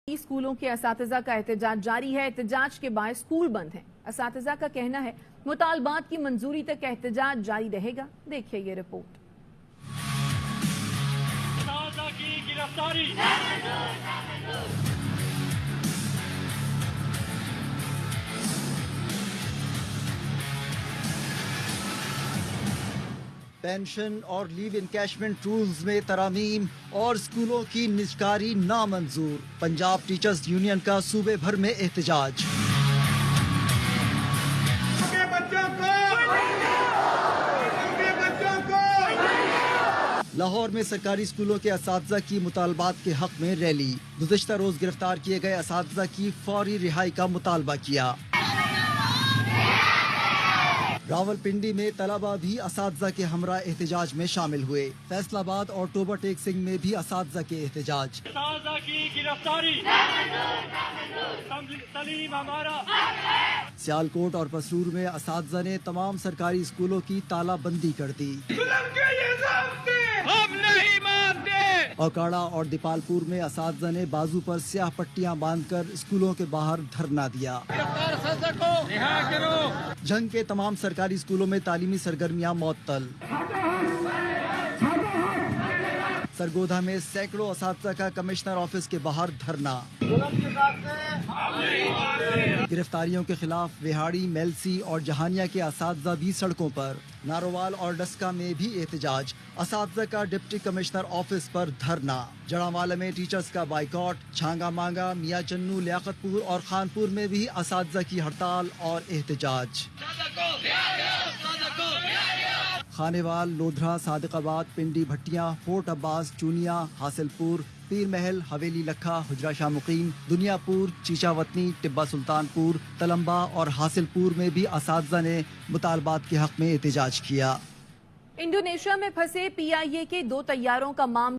اسکولوں کے اساتذہ کا احتجاج جاری ہے۔ احتجاج کے باعث اسکول بند ہیں۔ اساتذہ کا کہنا ہے مطالبات کی منظوری تک احتجاج جاری رہے گا۔ دیکھیے یہ رپورٹ۔ اساتذہ کی گرفتاری پینشن اور لیو انکیشمنٹ رولز میں ترامیم اور اسکولوں کی نجکاری نامنظور۔ پنجاب ٹیچرز یونین کا صوبے بھر میں احتجاج۔ لاہور میں سرکاری اسکولوں کے اساتذہ کی مطالبات کے حق میں ریلی۔ گزشتہ روز گرفتار کیے گئے اساتذہ کی فوری رہائی کا مطالبہ کیا۔ راولپنڈی میں طلبہ بھی اساتذہ کے ہمراہ احتجاج میں شامل ہوئے۔ فیصل آباد اور ٹوبہ ٹیک سنگھ میں بھی اساتذہ کے احتجاج۔ اساتذہ کی گرفتاری تعلیم ہمارا۔ سیالکوٹ اور پسرور میں اساتذہ نے تمام سرکاری اسکولوں کی تالہ بندی کر دی۔ ہم نہیں مانتے۔ اوکاڑا اور دیپالپور میں اساتذہ نے بازو پر سیاہ پٹیاں باندھ کر اسکولوں کے باہر دھرنا دیا۔ جنگ کے تمام سرکاری اسکولوں میں تعلیمی سرگرمیاں معطل۔ سرگودھا میں سینکڑوں اساتذہ کا کمشنر آفس کے باہر دھرنا۔ گرفتاریوں کے خلاف وہاڑی، میلسی اور جہانیہ کے اساتذہ بھی سڑکوں پر۔ نارووال اور ڈسکا میں بھی احتجاج۔ اساتذہ کا ڈپٹی کمشنر آفس پر دھرنا۔ جڑاوالا میں ٹیچرز کا بائیکاٹ۔ چھانگا مانگا، میاں چنو، لیاقت پور اور خانپور میں بھی اساتذہ کی ہڑتال اور احتجاج۔ خانیوال، لودھرا، صادق آباد، پنڈی بھٹیاں، فورٹ عباس، چونیا، حاصل پور، پیر محل، حویلی لکھا، حجرہ شاہ مقیم، دنیا پور، چیچا وطنی، ٹبہ سلطان پور، تلمبا اور حاصل پور میں بھی اساتذہ نے مطالبات کے حق میں احتجاج کیا۔ انڈونیشیا میں پھنسے PIA کے 2 طیاروں کا معاملہ